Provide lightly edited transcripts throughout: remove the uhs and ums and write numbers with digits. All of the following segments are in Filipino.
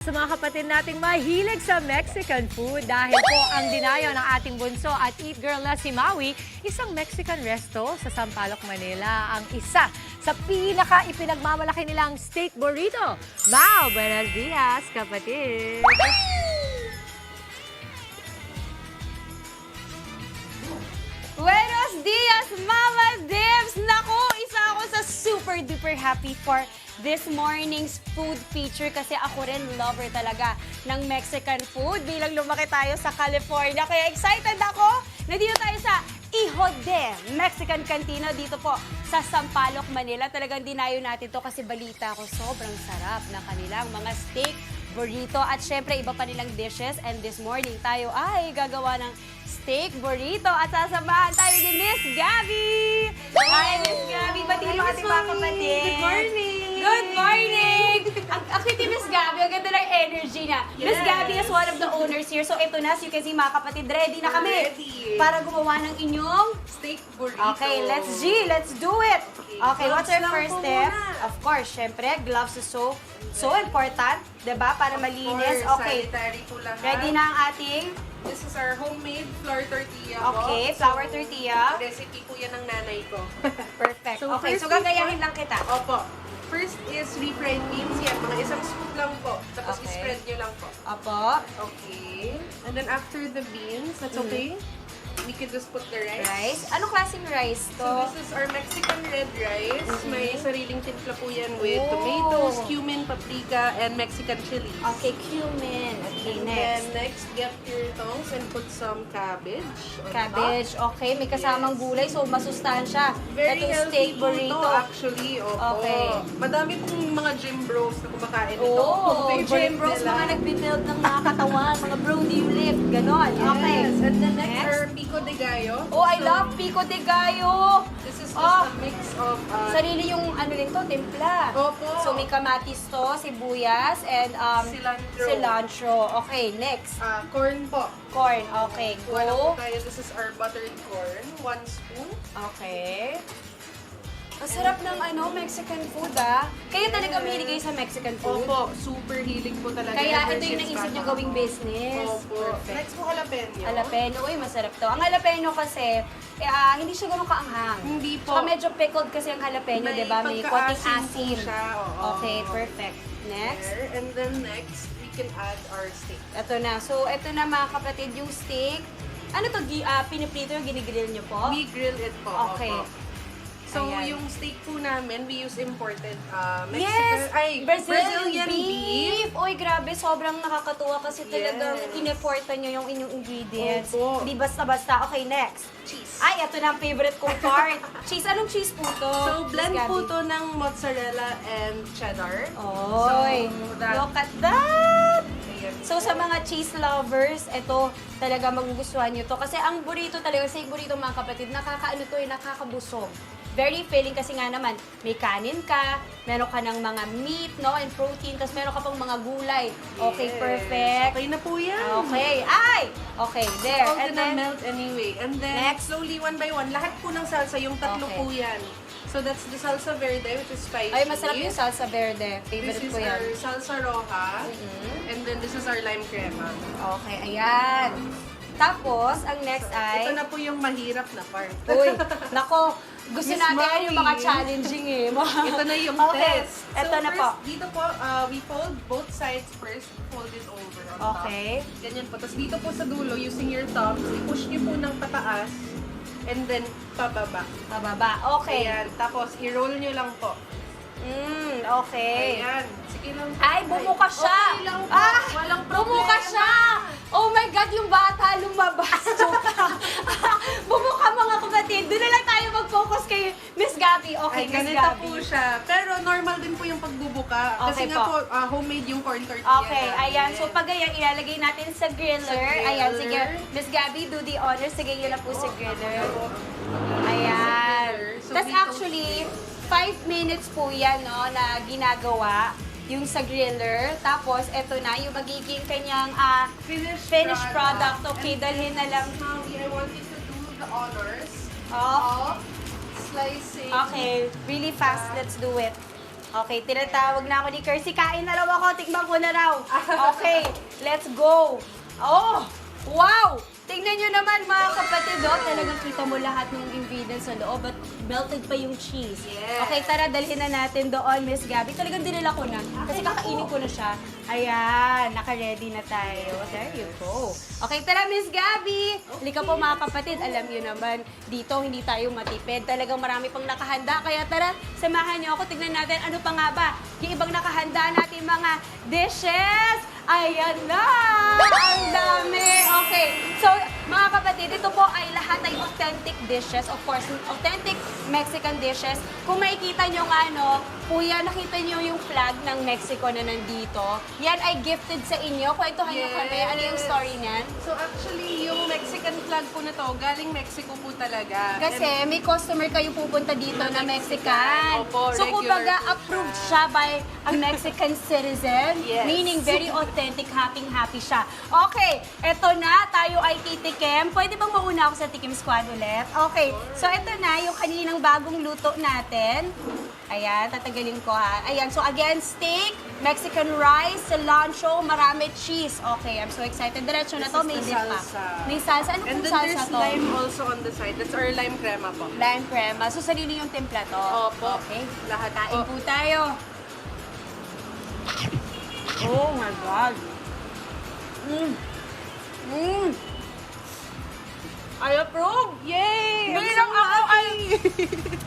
Sa mga kapatid nating mahilig sa Mexican food dahil po ang dinayo ng ating bunso at eat girl na si Maui, isang Mexican resto sa Sampaloc, Manila, ang isa sa pinaka-ipinagmamalaki nilang steak burrito. Mau, buenos dias, kapatid! Buenos dias, Mama Dips! Naku, isa ako sa super duper happy for this morning's food feature kasi ako rin lover talaga ng Mexican food bilang lumaki tayo sa California. Kaya excited ako na dito tayo sa Hijo de Mexican Cantina dito po sa Sampaloc, Manila. Talagang dinayo natin to kasi balita ko sobrang sarap ng kanilang mga steak burrito at syempre iba pa nilang dishes. And this morning tayo ay gagawa ng steak burrito at sasamahan tayo ni Miss Gabby! Hi, Miss Gabby! Batiin mo ating mga kapatid! Good morning! Good morning! Ang cute ni Miss Gabby, ang ganda ng energy niya. Miss Yes. Gabby is one of the owners here. So ito na, as you can see mga kapatid, ready na kami Ready. para gumawa ng inyong... Steak burrito. Okay, let's do it! Okay, what's our gloves lang first po step? muna. Of course, syempre, gloves is so important, 'di ba? Para malinis. Of course, Okay, sanitary po lahat. ready na ang ating... This is our homemade flour tortilla Okay, po. flour tortilla. Recipe po yan ng nanay ko. Perfect. So, Okay, first so gagayahin lang kita. Opo. First is refried beans. Yan, mga isang scoop lang po. Tapos Okay. spread nyo lang po. Apo. Okay. And then after the beans, that's okay. We can just put the rice. Rice. Anong klaseng rice to? So this is our Mexican red rice. May sariling timpla po yan with Oh. tomatoes, cumin, paprika, and Mexican chilies. Okay, cumin. Okay, And next. then next, get your tongs and put some cabbage. on Cabbage. Okay, may kasamang Yes. gulay, so masustansya. top. Very Itong healthy steak po ito burrito. actually. Opo. Okay. Madami pong mga gym bros na kumakain ito. Oh, Favorite gym bros, nila. mga nagbibuild ng mga katawan, mga brody lift, ganon. Okay. Yes. And then next, Next. are pico de gallo. Oh, I So, love pico de gallo. This is just Oh. a mix of... Sarili yung ano rin to, timpla. Opo. So may kamatis to, sibuyas, and Cilantro. cilantro. Okay, next. corn po. Corn. Okay, Kuha lang po go. tayo. This is our buttered corn. 1 spoon. Okay. Ang sarap ng Mexican food ah. Kayo talaga mahilig kayo sa Mexican food? Opo, super healing po talaga. Kaya ever ito yung since naisip nyo bata gawing ako. business. Opo. Perfect. Next po jalapeno. Jalapeno. Uy, masarap to. Ang jalapeno kasi, hindi siya ganun kaanghang. Hindi po. Saka medyo pickled kasi ang jalapeno, di ba? May konting pagka-asim po asim. siya. Oo. Okay, perfect. Next. There. And then next, we can add our steak. Ito na. So, ito na mga kapatid, yung steak. Ano to? Piniprito yung ginigrill nyo po? We grill it po. Okay. Opo. So, Ayan. yung steak po namin, we use imported Yes! Brazilian beef. Uy, grabe. Sobrang nakakatuwa kasi talagang Yes. in-effortan nyo yung inyong ingredients. Opo. Hindi basta-basta. Okay, next. Cheese. Ay, ito na ang favorite kong part. Cheese. Anong cheese po to? So, blend Miss po Gabby? to ng mozzarella and cheddar. Oy, So, that- look at that! Ayan. So, sa mga cheese lovers, ito talaga magugustuhan nyo to. Kasi ang burrito talaga, steak burrito mga kapatid, nakakabusog. Very filling kasi nga naman, may kanin ka, meron ka ng mga meat, no, and protein, tapos meron ka pang mga gulay. Okay, Yes. perfect. Okay na po yan. Okay, ay! Okay, there. All And gonna then, melt anyway. And then, Next. slowly, one by one, lahat po ng salsa, yung tatlo Okay. po yan. So, that's the salsa verde, which is spicy. ay, masarap yung salsa verde. This Favorite is ko yan. our salsa roja. Mhm. And then, this is our lime crema. Okay, ayan. Tapos, ang next ay... Ito na po yung mahirap na part. Uy, nako, gusto Miss natin yung mga Maui. challenging eh. Ito na yung Okay, test. ito na first, po. Dito po, we fold both sides first. Fold it over on top. Okay. Ganyan po. Tapos dito po sa dulo, using your thumbs, i-push niyo po ng pataas. And then, pababa. Pababa. Okay. Ayan. Tapos, i-roll niyo lang po. Okay. Ayan. Sige lang. Ay, bumuka siya. Okay lang po. Ah, Walang problema. bumuka siya. Oh my God, yung bata lumabas. Bumuka mga kapatid. Doon na lang tayo mag-focus kay Miss Gabby. Okay, Ay, Miss ganito Gabby. po siya. Pero normal din po yung pagbubuka. Kasi Okay nga po. po, homemade yung corn tortilla. Okay, ayan. So, pag ayan, ilalagay natin sa griller. Sa griller. Ayan, sige. Miss Gabby, do the honors. Sige, yun na po sa griller. Ayan. So, Tapos dito- actually, 5 minutes po yan, no, na ginagawa yung sa griller. Tapos, eto na, yung magiging kanyang finished product. Okay, dalhin na lang. Now, I want you to do the honors Oh, of slicing. okay, really fast. Let's do it. Okay, tinatawag na ako ni Kersey. Kain na raw ako, tikman ko na raw. Okay, let's go. Oh, wow! Tingnan nyo naman mga kapatid, talagang kita mo lahat ng ingredients sa loob at melted pa yung cheese. Yes. Okay, tara, dalhin na natin doon, Miss Gabby. Talagang dinala ko na kasi kakainin ko na siya. Ayan, naka-ready na tayo. There you go. Okay, tara, Miss Gabby. Halika po mga kapatid, alam nyo naman, dito hindi tayo matipid. Talagang marami pang nakahanda. Kaya tara, samahan nyo ako. Tignan natin ano pa nga ba yung ibang nakahanda natin mga dishes. Ayan na! Ang dami! Okay, so mga kapatid, ito po ay lahat ay authentic dishes. Of course, authentic Mexican dishes. Kung makikita nyo nga, kuya, nakita nyo yung flag ng Mexico na nandito. Yan ay gifted sa inyo. Kwentuhan nyo kami. Ano yung story niyan? So actually, yung Mexican flag po na to, galing Mexico po talaga. Kasi may customer kayo pupunta dito na Mexican. Opo, So regular kumbaga po siya. approved siya by a Mexican citizen. Yes. Meaning very authentic, happy siya. Okay, eto na, tayo ay titikim. Pwede bang mauna ako sa Tikim Squad ulit? Okay, so eto na yung kaninang bagong luto natin. Ayan, tatagalin ko ha. Ayan, so again, steak, Mexican rice, cilantro, marami cheese. Okay, I'm so excited. Diretso na to, may This is dip the pa. salsa. May salsa. Ano And pong then salsa there's to? lime also on the side. That's our lime crema po. Lime crema. So, sarili yung timpla to? Opo. Okay. Lahat Kain po. po tayo. Oh my God. I approve! Yay! Bilang ako ay...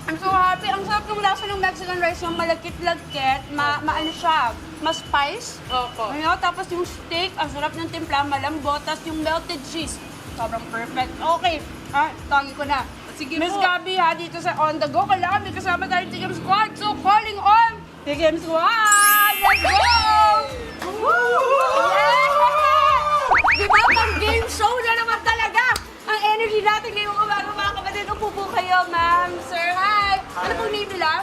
I'm so happy. Ang sarap ng lasa ng Mexican rice yung malagkit-lagkit. Maano siya, ma-spice. Opo. Ano, tapos yung steak, ang sarap ng timpla, malambot. Tapos yung melted cheese, sobrang perfect. Okay, tangi ko na. Sige Miss po. Gabby ha, dito sa On The Go, kailangan may kasama tayong Tikim Squad. So, calling on Tikim Squad! Let's go! Yeah! Diba, pang game show na naman talaga ang energy natin ngayong umaga mga kapatid. Upo po kayo, ma'am. Sir, hi! Ano pong name nila?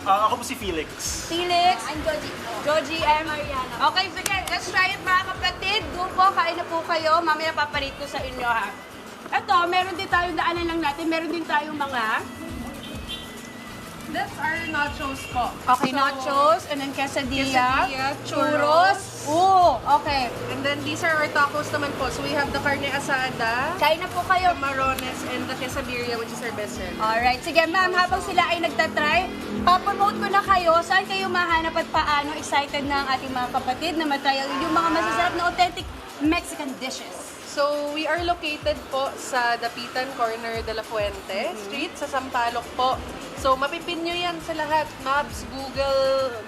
Ako po si Felix. Felix. I'm Joji. Joji and Mariana. Okay, sige. Let's try it mga kapatid. Doon po, kain na po kayo. Mamaya papalit ko sa inyo ha. Ito, meron din tayong daanan lang natin. Meron din tayong mga... That's our nachos po. Okay, So, nachos, and then quesadilla, quesadilla, churros. Ooh, okay. And then these are our tacos naman po. So we have the carne asada, Kain na po kayo. camarones, and the quesadilla, which is our best seller. Alright, sige ma'am, habang sila ay nagtatry, papromote ko na kayo. Saan kayo mahanap at paano? Excited na ang ating mga kapatid na matry yung mga masasarap na authentic Mexican dishes. So we are located po sa Dapitan Corner de la Fuente Street sa Sampaloc po. So mapipin nyo yan sa lahat. Maps,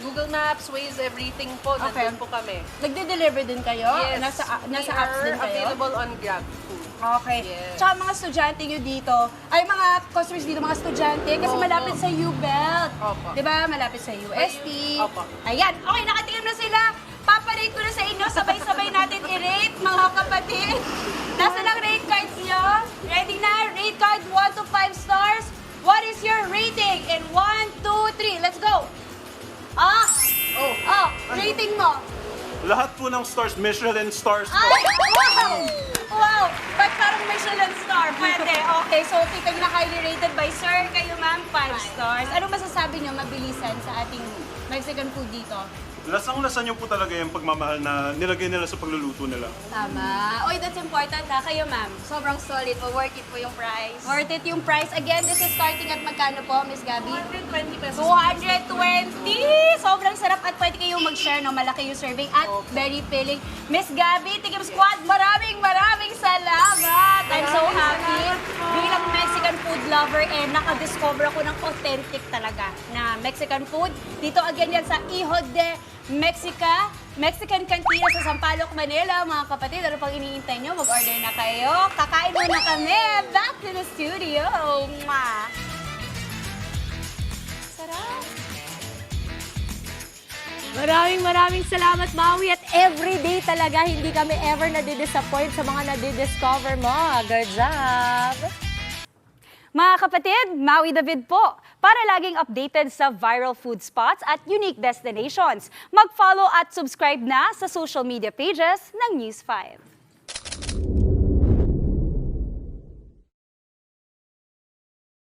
Google Maps, Waze, everything po. Okay. Nandun po kami. Nagde-deliver din kayo? Yes. Nasa We apps are din kayo? available on Grab Food. Okay. Yes. Tsaka mga estudyante nyo dito, ay mga customers dito, mga estudyante, kasi Opo. malapit sa U-Belt. Opo. Diba? Malapit sa UST. Opo. Ayan. Okay, nakatingin na sila. Paparate ko na sa inyo. Sabay-sabay natin i-rate, mga kapatid. Nasa lang rate cards nyo? Ready na? Rate card 1 to 5 stars. What is your rating? In 1, 2, 3. Let's go! Rating mo. Lahat po ng stars, Michelin stars po. Ay, wow! Wow! Ba't parang Michelin star? Pwede. Okay, so kita nyo na highly rated by sir. Kayo ma'am, 5 stars. Ano masasabi nyo mabilisan sa ating Mexican food dito? Lasang-lasa niyo po talaga yung pagmamahal na nilagay nila sa pagluluto nila. Tama. Oy, that's important ha. Kayo ma'am. Sobrang solid po. Worth it po yung price. Worth it yung price. Again, this is starting at magkano po, Miss Gabby? 120 pesos. 220! Sobrang sarap at pwede kayong mag-share, no? Malaki yung serving at very filling. Miss Gabby, Tikim Squad, maraming salamat! I'm so happy. Bilang Mexican food lover, nakadiscover ako ng authentic talaga na Mexican food. Dito again yan sa Hijo de Mexican Cantina sa Sampaloc, Manila. Mga kapatid, ano pang iniintay nyo? Mag-order na kayo. Kakain muna kami. Back to the studio. Mwah! Sarap! Maraming salamat, Maui. At everyday talaga, hindi kami ever nadidisappoint sa mga nadidiscover mo. Good job! Mga kapatid, Maui David po. Para laging updated sa viral food spots at unique destinations, mag-follow at subscribe na sa social media pages ng News 5.